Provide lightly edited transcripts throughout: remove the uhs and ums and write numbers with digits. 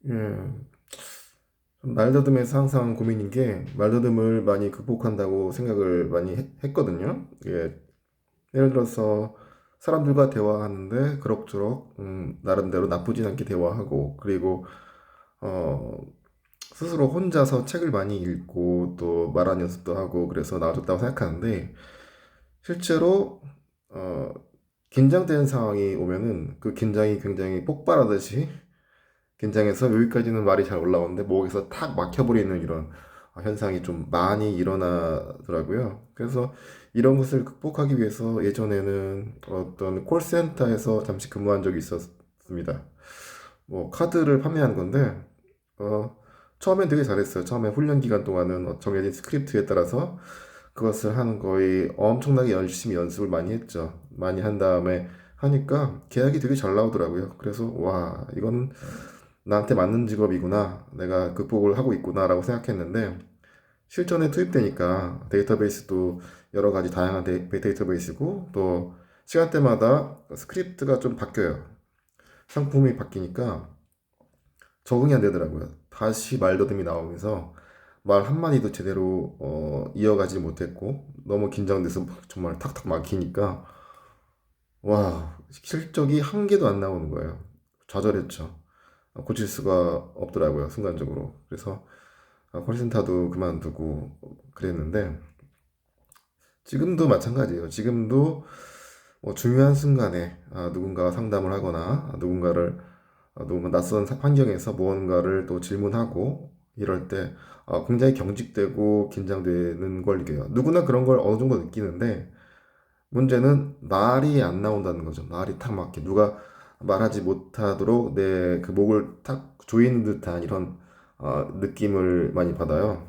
예, 말더듬에서 항상 고민인 게 말더듬을 많이 극복한다고 생각을 많이 했거든요. 예, 예를 들어서 사람들과 대화하는데 그럭저럭 나름대로 나쁘진 않게 대화하고 그리고 어, 스스로 혼자서 책을 많이 읽고 또 말하는 연습도 하고 그래서 나아졌다고 생각하는데 실제로 어, 긴장되는 상황이 오면은 그 긴장이 굉장히 폭발하듯이 긴장해서 여기까지는 말이 잘 올라오는데 목에서 탁 막혀버리는 이런 현상이 좀 많이 일어나더라고요. 그래서 이런 것을 극복하기 위해서 예전에는 어떤 콜센터에서 잠시 근무한 적이 있었습니다. 뭐 카드를 판매하는 건데 어, 처음엔 되게 잘했어요. 처음에 훈련 기간 동안은 정해진 스크립트에 따라서 그것을 한 거의 엄청나게 열심히 연습을 많이 했죠. 많이 한 다음에 하니까 계약이 되게 잘 나오더라고요. 그래서 와, 이건 나한테 맞는 직업이구나. 내가 극복을 하고 있구나라고 생각했는데 실전에 투입되니까 데이터베이스도 여러 가지 다양한 데이터베이스고 또 시간대마다 스크립트가 좀 바뀌어요. 상품이 바뀌니까 적응이 안 되더라고요. 다시 말더듬이 나오면서 말 한마디도 제대로 이어가지 못했고 너무 긴장돼서 정말 탁탁 막히니까 와 실적이 한 개도 안 나오는 거예요. 좌절했죠. 고칠 수가 없더라고요 순간적으로. 그래서 콜센터도 그만두고 그랬는데 지금도 마찬가지예요. 지금도 뭐 중요한 순간에 누군가와 상담을 하거나 누군가 낯선 환경에서 무언가를 또 질문하고 이럴 때 굉장히 경직되고 긴장되는 걸 느껴요. 누구나 그런 걸 어느 정도 느끼는데 문제는 말이 안 나온다는 거죠. 말이 탁 막혀. 누가 말하지 못하도록 내 그 목을 탁 조이는 듯한 이런 느낌을 많이 받아요.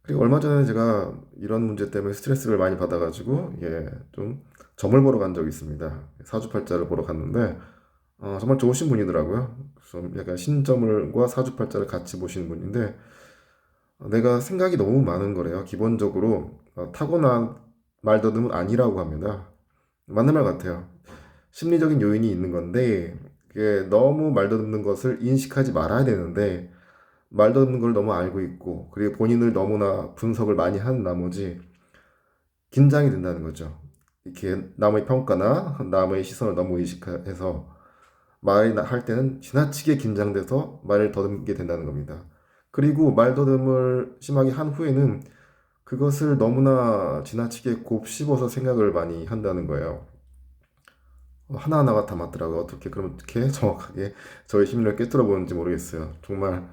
그리고 얼마 전에 제가 이런 문제 때문에 스트레스를 많이 받아가지고 좀 점을 보러 간 적이 있습니다. 사주팔자를 보러 갔는데 정말 좋으신 분이더라고요. 그래서 약간 신점을과 사주팔자를 같이 보시는 분인데 내가 생각이 너무 많은 거래요. 기본적으로 타고난 말더듬은 아니라고 합니다. 맞는 말 같아요. 심리적인 요인이 있는 건데 그게 너무 말더듬는 것을 인식하지 말아야 되는데 말더듬는 걸 너무 알고 있고 그리고 본인을 너무나 분석을 많이 한 나머지 긴장이 된다는 거죠. 이렇게 남의 평가나 남의 시선을 너무 의식해서 말이 할 때는 지나치게 긴장돼서 말을 더듬게 된다는 겁니다. 그리고 말더듬을 심하게 한 후에는 그것을 너무나 지나치게 곱씹어서 생각을 많이 한다는 거예요. 하나하나가 다 맞더라고요. 어떻게 정확하게 저의 심리를 꿰뚫어 보는지 모르겠어요. 정말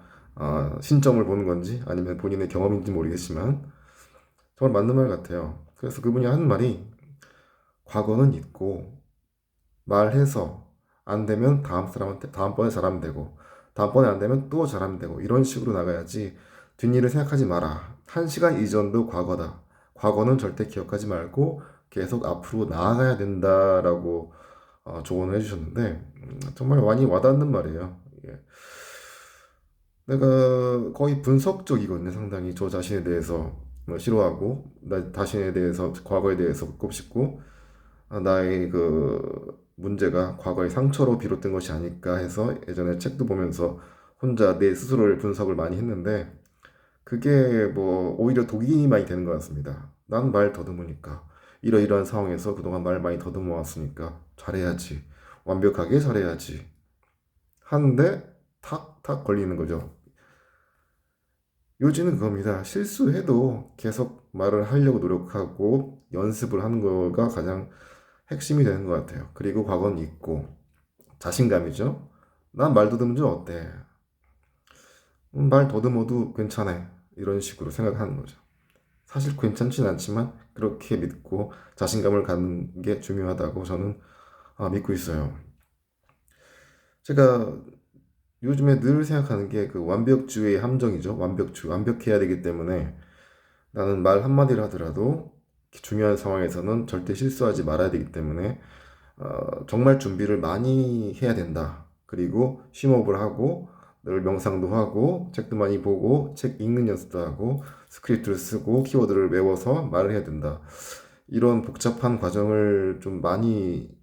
신점을 보는 건지 아니면 본인의 경험인지 모르겠지만 정말 맞는 말 같아요. 그래서 그분이 하는 말이 과거는 있고 말해서 안 되면 다음 사람한테 다음번에 잘하면 되고 다음번에 안 되면 또 잘하면 되고 이런 식으로 나가야지 뒷일을 생각하지 마라. 한 시간 이전도 과거다. 과거는 절대 기억하지 말고 계속 앞으로 나아가야 된다라고 조언을 해주셨는데 정말 많이 와닿는 말이에요. 예. 내가 거의 분석적이거든요. 상당히 저 자신에 대해서 뭐 싫어하고 나 자신에 대해서 과거에 대해서 곱씹고 나의 그 문제가 과거의 상처로 비롯된 것이 아닐까 해서 예전에 책도 보면서 혼자 내 스스로를 분석을 많이 했는데 그게 뭐 오히려 독이 많이 되는 것 같습니다. 난 말 더듬으니까 이러이러한 상황에서 그동안 말 많이 더듬어 왔으니까 잘해야지 완벽하게 잘해야지 하는데 탁탁 걸리는 거죠. 요지는 그겁니다. 실수해도 계속 말을 하려고 노력하고 연습을 하는 거가 가장 핵심이 되는 것 같아요. 그리고 과거는 있고 자신감이죠. 난 말 더듬은 줄 어때? 말 더듬어도 괜찮아. 이런 식으로 생각하는 거죠. 사실 괜찮진 않지만 그렇게 믿고 자신감을 갖는 게 중요하다고 저는 믿고 있어요. 제가 요즘에 늘 생각하는 게 그 완벽주의의 함정이죠. 완벽해야 되기 때문에 나는 말 한마디를 하더라도 중요한 상황에서는 절대 실수하지 말아야 되기 때문에 정말 준비를 많이 해야 된다. 그리고 심호흡을 하고 늘 명상도 하고 책도 많이 보고 책 읽는 연습도 하고 스크립트를 쓰고 키워드를 외워서 말을 해야 된다. 이런 복잡한 과정을 좀 많이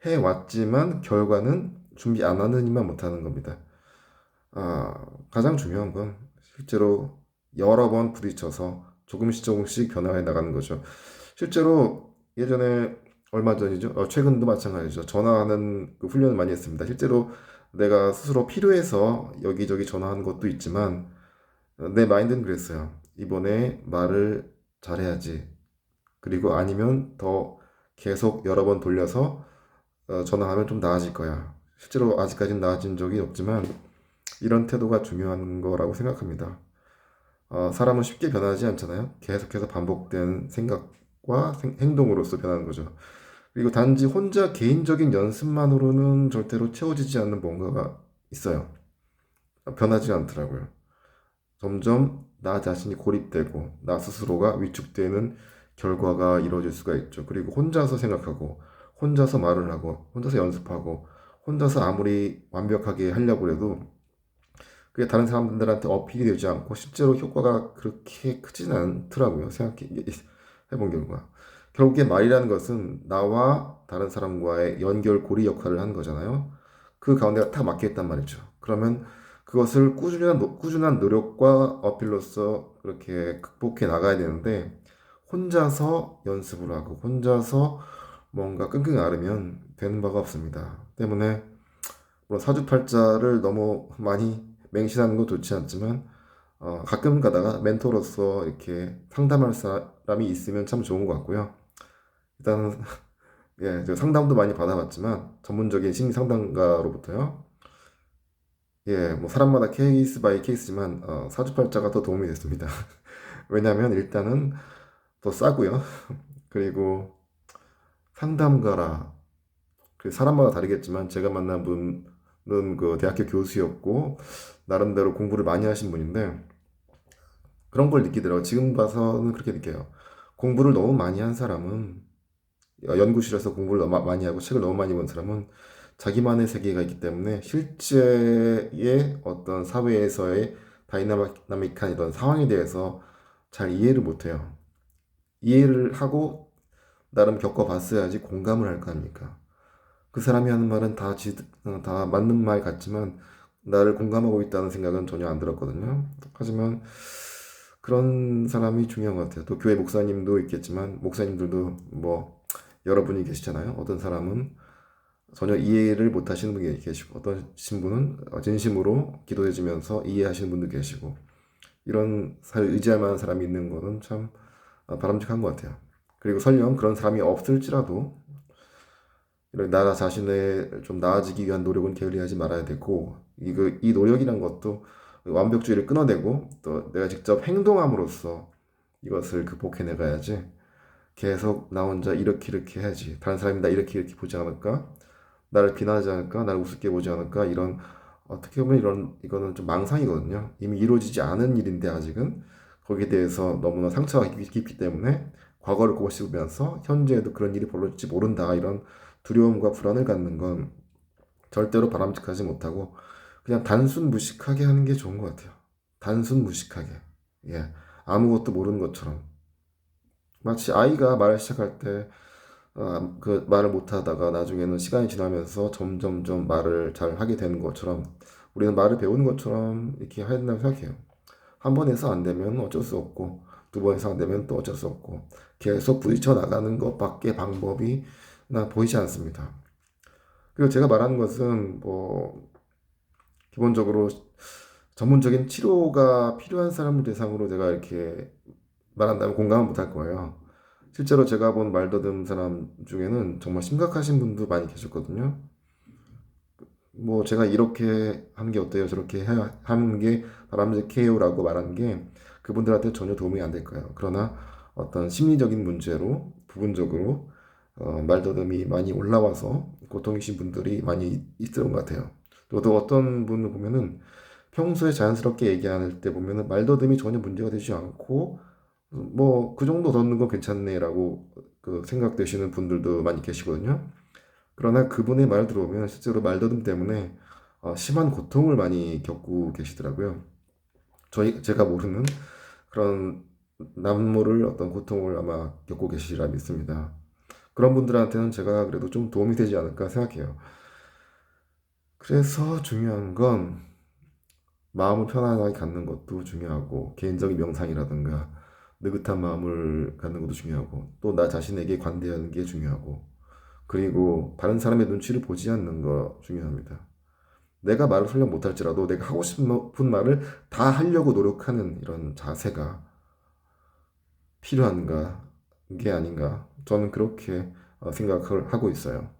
해왔지만 결과는 준비 안 하는 이만 못하는 겁니다. 가장 중요한 건 실제로 여러 번 부딪혀서 조금씩 조금씩 변화해 나가는 거죠. 실제로 예전에 얼마 전이죠. 최근도 마찬가지죠. 전화하는 그 훈련을 많이 했습니다. 실제로 내가 스스로 필요해서 여기저기 전화하는 것도 있지만 내 마인드는 그랬어요. 이번에 말을 잘해야지. 그리고 아니면 더 계속 여러 번 돌려서 전화하면 좀 나아질 거야. 실제로 아직까지는 나아진 적이 없지만 이런 태도가 중요한 거라고 생각합니다. 사람은 쉽게 변하지 않잖아요. 계속해서 반복된 생각과 행동으로서 변하는 거죠. 그리고 단지 혼자 개인적인 연습만으로는 절대로 채워지지 않는 뭔가가 있어요. 변하지 않더라고요. 점점 나 자신이 고립되고 나 스스로가 위축되는 결과가 이루어질 수가 있죠. 그리고 혼자서 생각하고 혼자서 말을 하고 혼자서 연습하고 혼자서 아무리 완벽하게 하려고 해도 그게 다른 사람들한테 어필이 되지 않고 실제로 효과가 그렇게 크지는 않더라고요. 생각해 본 결과. 결국에 말이라는 것은 나와 다른 사람과의 연결고리 역할을 하는 거잖아요. 그 가운데가 딱 막혀 있단 말이죠. 그러면 그것을 꾸준한 노력과 어필로서 그렇게 극복해 나가야 되는데 혼자서 연습을 하고 혼자서 뭔가 끙끙 앓으면 되는 바가 없습니다. 때문에 물론 사주팔자를 너무 많이 맹신하는 건 좋지 않지만 가끔 가다가 멘토로서 이렇게 상담할 사람이 있으면 참 좋은 것 같고요. 일단은 예, 저 상담도 많이 받아봤지만 전문적인 심리 상담가로부터요. 예, 뭐 사람마다 케이스 바이 케이스지만 사주팔자가 더 도움이 됐습니다. 왜냐하면 일단은 더 싸고요. 그리고 상담가라. 그 사람마다 다르겠지만 제가 만난 분은 그 대학교 교수였고 나름대로 공부를 많이 하신 분인데 그런 걸 느끼더라고요. 지금 봐서는 그렇게 느껴요. 공부를 너무 많이 한 사람은 연구실에서 공부를 너무 많이 하고 책을 너무 많이 본 사람은 자기만의 세계가 있기 때문에 실제의 어떤 사회에서의 다이나믹한 이런 상황에 대해서 잘 이해를 못해요. 이해를 하고 나름 겪어봤어야지 공감을 할 거 아닙니까? 그 사람이 하는 말은 다 맞는 말 같지만 나를 공감하고 있다는 생각은 전혀 안 들었거든요. 하지만 그런 사람이 중요한 것 같아요. 또 교회 목사님도 있겠지만 목사님들도 뭐 여러분이 계시잖아요. 어떤 사람은 전혀 이해를 못 하시는 분이 계시고 어떤 신분은 진심으로 기도해주면서 이해하시는 분도 계시고 이런 사를 의지할 만한 사람이 있는 것은 참 바람직한 것 같아요. 그리고 설령 그런 사람이 없을지라도 이런 나 자신을 좀 나아지기 위한 노력은 게을리하지 말아야 되고 이 노력이란 것도 완벽주의를 끊어내고 또 내가 직접 행동함으로써 이것을 극복해 나가야지 계속 나 혼자 이렇게 해야지 다른 사람이 나 이렇게 보지 않을까 나를 비난하지 않을까 나를 우습게 보지 않을까 이런 어떻게 보면 이거는 좀 망상이거든요. 이미 이루어지지 않은 일인데 아직은 거기에 대해서 너무나 상처가 깊기 때문에 과거를 꼬집으면서 현재에도 그런 일이 벌어질지 모른다 이런 두려움과 불안을 갖는 건 절대로 바람직하지 못하고 그냥 단순 무식하게 하는 게 좋은 것 같아요. 단순 무식하게. 예. 아무것도 모르는 것처럼. 마치 아이가 말을 시작할 때 그 말을 못 하다가 나중에는 시간이 지나면서 점점점 말을 잘 하게 되는 것처럼 우리는 말을 배우는 것처럼 이렇게 해야 된다고 생각해요. 한 번 해서 안 되면 어쩔 수 없고 두 번 해서 안 되면 또 어쩔 수 없고 계속 부딪혀 나가는 것밖에 방법이 나 보이지 않습니다. 그리고 제가 말하는 것은 뭐 기본적으로 전문적인 치료가 필요한 사람을 대상으로 제가 이렇게 말한다면 공감을 못할 거예요. 실제로 제가 본 말더듬 사람 중에는 정말 심각하신 분도 많이 계셨거든요. 뭐 제가 이렇게 하는 게 어때요? 저렇게 하는 게 바람직해요라고 말하는 게 그분들한테 전혀 도움이 안 될 거예요. 그러나 어떤 심리적인 문제로 부분적으로 말더듬이 많이 올라와서 고통이신 분들이 많이 있었던 것 같아요. 또 어떤 분을 보면은 평소에 자연스럽게 얘기할 때 보면은 말더듬이 전혀 문제가 되지 않고 뭐 그 정도 듣는 건 괜찮네라고 그 생각되시는 분들도 많이 계시거든요. 그러나 그분의 말 들어보면 실제로 말더듬 때문에 심한 고통을 많이 겪고 계시더라고요. 제가 모르는 그런 남모를 어떤 고통을 아마 겪고 계시리라 믿습니다. 그런 분들한테는 제가 그래도 좀 도움이 되지 않을까 생각해요. 그래서 중요한 건 마음을 편안하게 갖는 것도 중요하고, 개인적인 명상이라든가 느긋한 마음을 갖는 것도 중요하고, 또 나 자신에게 관대하는 게 중요하고, 그리고 다른 사람의 눈치를 보지 않는 거 중요합니다. 내가 말을 설령 못할지라도 내가 하고 싶은 말을 다 하려고 노력하는 이런 자세가 필요한가, 게 아닌가. 저는 그렇게 생각을 하고 있어요.